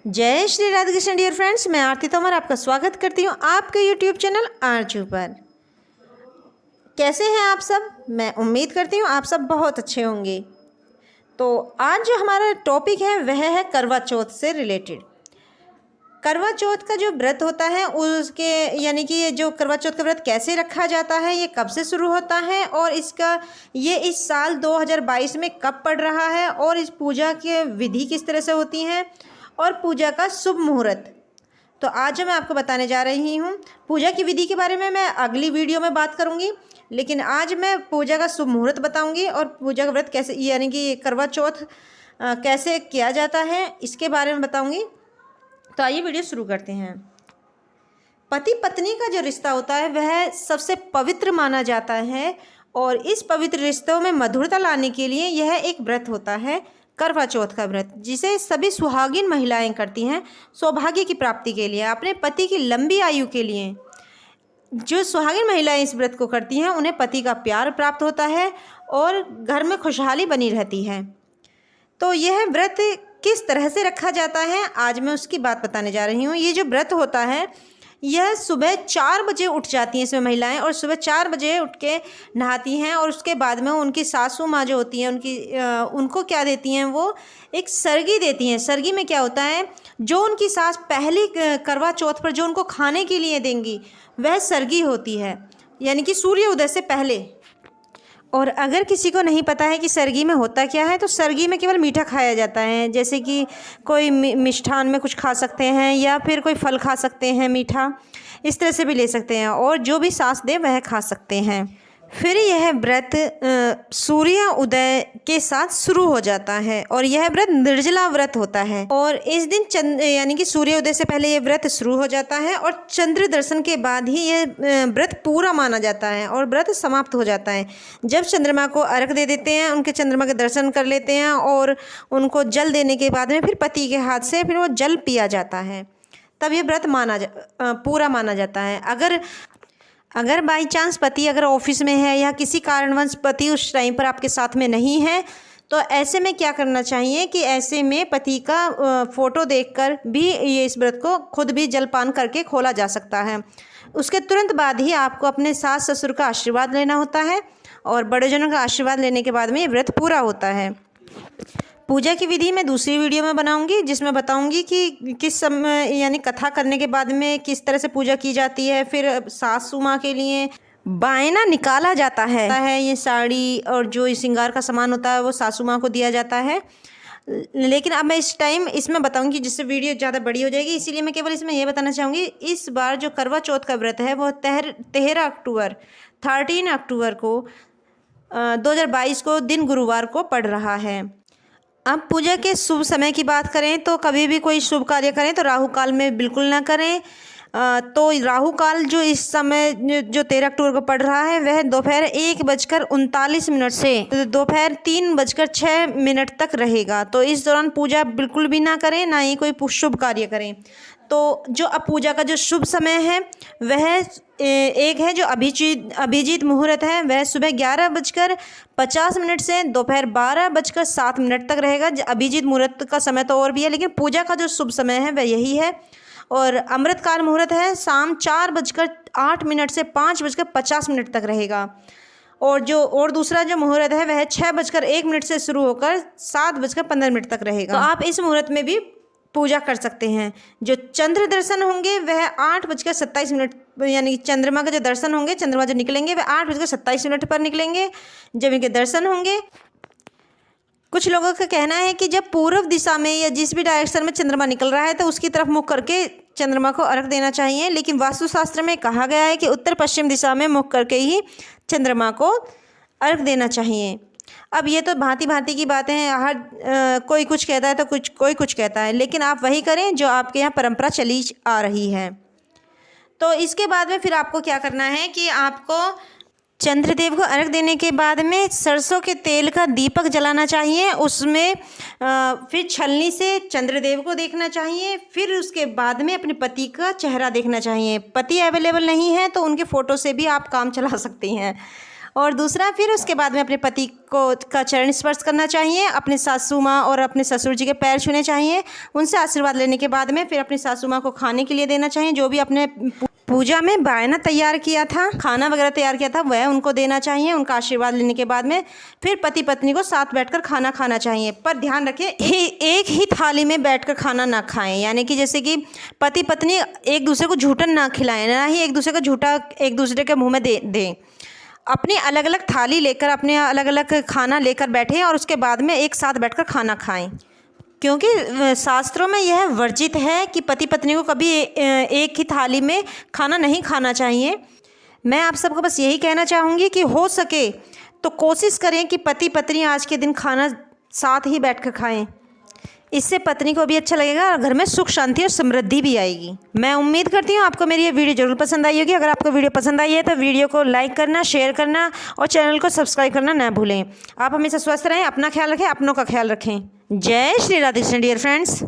जय Shri Radhe Krishna dear friends, मैं आरती तोमर आपका स्वागत करती हूँ आपके यूट्यूब चैनल आरजू पर। कैसे हैं आप सब? मैं उम्मीद करती हूँ आप सब बहुत अच्छे होंगे। तो आज जो हमारा टॉपिक है वह है करवा चौथ से रिलेटेड। करवा चौथ का जो व्रत होता है उसके यानी कि ये जो करवा चौथ का व्रत कैसे रखा जाता है, ये कब से शुरू होता है और इसका ये इस साल 2022 में कब पड़ रहा है और इस पूजा की विधि किस तरह से होती हैं और पूजा का शुभ मुहूर्त। तो आज मैं आपको बताने जा रही हूँ। पूजा की विधि के बारे में मैं अगली वीडियो में बात करूँगी, लेकिन आज मैं पूजा का शुभ मुहूर्त बताऊँगी और पूजा का व्रत कैसे यानी कि करवा चौथ कैसे किया जाता है इसके बारे में बताऊँगी। तो आइए वीडियो शुरू करते हैं। पति पत्नी का जो रिश्ता होता है वह सबसे पवित्र माना जाता है और इस पवित्र रिश्तों में मधुरता लाने के लिए यह एक व्रत होता है, करवा चौथ का व्रत, जिसे सभी सुहागिन महिलाएं करती हैं सौभाग्य की प्राप्ति के लिए, अपने पति की लंबी आयु के लिए। जो सुहागिन महिलाएं इस व्रत को करती हैं उन्हें पति का प्यार प्राप्त होता है और घर में खुशहाली बनी रहती है। तो यह व्रत किस तरह से रखा जाता है आज मैं उसकी बात बताने जा रही हूँ। ये जो व्रत होता है यह सुबह 4 बजे उठ जाती हैं इसमें महिलाएं और सुबह 4 बजे उठ के नहाती हैं और उसके बाद में उनकी सासू माँ जो होती हैं उनको क्या देती हैं, वो एक सरगी देती हैं। सरगी में क्या होता है, जो उनकी सास पहली करवा चौथ पर जो उनको खाने के लिए देंगी वह सरगी होती है, यानी कि सूर्य उदय से पहले। और अगर किसी को नहीं पता है कि सरगी में होता क्या है, तो सरगी में केवल मीठा खाया जाता है, जैसे कि कोई मिष्ठान में कुछ खा सकते हैं या फिर कोई फल खा सकते हैं मीठा, इस तरह से भी ले सकते हैं और जो भी सांस दे वह खा सकते हैं। फिर यह व्रत सूर्य उदय के साथ शुरू हो जाता है और यह व्रत निर्जला व्रत होता है और इस दिन यानी कि सूर्य उदय से पहले यह व्रत शुरू हो जाता है और चंद्र दर्शन के बाद ही यह व्रत पूरा माना जाता है और व्रत समाप्त हो जाता है। जब चंद्रमा को अर्घ दे देते हैं, उनके चंद्रमा के दर्शन कर लेते हैं और उनको जल देने के बाद में फिर पति के हाथ से फिर वो जल पिया जाता है, तब यह व्रत पूरा माना जाता है। अगर बाई चांस पति अगर ऑफिस में है या किसी कारणवश पति उस टाइम पर आपके साथ में नहीं है, तो ऐसे में क्या करना चाहिए कि ऐसे में पति का फ़ोटो देखकर भी ये इस व्रत को खुद भी जलपान करके खोला जा सकता है। उसके तुरंत बाद ही आपको अपने सास ससुर का आशीर्वाद लेना होता है और बड़े जनों का आशीर्वाद लेने के बाद में ये व्रत पूरा होता है। पूजा की विधि मैं दूसरी वीडियो में बनाऊंगी, जिसमें बताऊंगी कि किस समय यानी कथा करने के बाद में किस तरह से पूजा की जाती है। फिर सासू माँ के लिए बायना निकाला जाता है, ये साड़ी और जो श्रृंगार का सामान होता है वो सासू माँ को दिया जाता है। लेकिन अब मैं इस टाइम इसमें बताऊंगी जिससे वीडियो ज़्यादा बड़ी हो जाएगी, इसीलिए मैं केवल इसमें यह बताना चाहूँगी इस बार जो करवा चौथ का व्रत है वो 13 अक्टूबर को 2022 को दिन गुरुवार को पड़ रहा है। अब पूजा के शुभ समय की बात करें तो कभी भी कोई शुभ कार्य करें तो राहु काल में बिल्कुल ना करें। तो राहु काल जो इस समय जो 13 अक्टूबर को पड़ रहा है वह दोपहर 1:39 से दोपहर 3:06 तक रहेगा। तो इस दौरान पूजा बिल्कुल भी ना करें, ना ही कोई शुभ कार्य करें। तो जो अब पूजा का जो शुभ समय है वह एक है जो अभिजीत मुहूर्त है, वह सुबह 11:50 से दोपहर 12:07 तक रहेगा। अभिजीत मुहूर्त का समय तो और भी है, लेकिन पूजा का जो शुभ समय है वह यही है। और अमृतकाल मुहूर्त है शाम 4:08 से 5:50 तक रहेगा। और दूसरा जो मुहूर्त है वह 6:01 से शुरू होकर 7:15 तक रहेगा। तो आप इस मुहूर्त में भी पूजा कर सकते हैं। जो चंद्र दर्शन होंगे वह 8:27 यानी चंद्रमा के जो दर्शन होंगे, चंद्रमा जो निकलेंगे वह 8:27 पर निकलेंगे जब इनके दर्शन होंगे। कुछ लोगों का कहना है कि जब पूर्व दिशा में या जिस भी डायरेक्शन में चंद्रमा निकल रहा है तो उसकी तरफ मुख करके चंद्रमा को अर्घ देना चाहिए, लेकिन वास्तुशास्त्र में कहा गया है कि उत्तर पश्चिम दिशा में मुख करके ही चंद्रमा को अर्घ देना चाहिए। अब ये तो भांति भांति की बातें हैं, कोई कुछ कहता है तो कोई कुछ कहता है, लेकिन आप वही करें जो आपके यहाँ परंपरा चली आ रही है। तो इसके बाद में फिर आपको क्या करना है कि आपको चंद्रदेव को अर्घ देने के बाद में सरसों के तेल का दीपक जलाना चाहिए। उसमें फिर छलनी से चंद्रदेव को देखना चाहिए। फिर उसके बाद में अपने पति का चेहरा देखना चाहिए। पति अवेलेबल नहीं है तो उनके फ़ोटो से भी आप काम चला सकती हैं। और दूसरा, फिर उसके बाद में अपने पति को का चरण स्पर्श करना चाहिए, अपने सासू माँ और अपने ससुर जी के पैर छूने चाहिए। उनसे आशीर्वाद लेने के बाद में फिर अपनी सासू माँ को खाने के लिए देना चाहिए। जो भी अपने पूजा में बायना तैयार किया था, खाना वगैरह तैयार किया था, वह उनको देना चाहिए। उनका आशीर्वाद लेने के बाद में फिर पति पत्नी को साथ बैठकर खाना खाना चाहिए। पर ध्यान रखें, एक ही थाली में बैठकर खाना ना खाएं, यानी कि जैसे कि पति पत्नी एक दूसरे को झूठन ना खिलाएं, ना ही एक दूसरे को झूठा एक दूसरे के मुँह में दें। अपनी अलग अलग थाली लेकर, अपने अलग अलग खाना लेकर बैठें और उसके बाद में एक साथ बैठकर खाना खाएं, क्योंकि शास्त्रों में यह वर्जित है कि पति पत्नी को कभी एक ही थाली में खाना नहीं खाना चाहिए। मैं आप सबको बस यही कहना चाहूँगी कि हो सके तो कोशिश करें कि पति पत्नी आज के दिन खाना साथ ही बैठकर खाएं। इससे पत्नी को भी अच्छा लगेगा और घर में सुख शांति और समृद्धि भी आएगी। मैं उम्मीद करती हूँ आपको मेरी ये वीडियो ज़रूर पसंद आई होगी। अगर आपको वीडियो पसंद आई है तो वीडियो को लाइक करना, शेयर करना और चैनल को सब्सक्राइब करना ना भूलें। आप हमेशा स्वस्थ रहें, अपना ख्याल रखें, अपनों का ख्याल रखें। जय श्री राधे कृष्ण डियर फ्रेंड्स।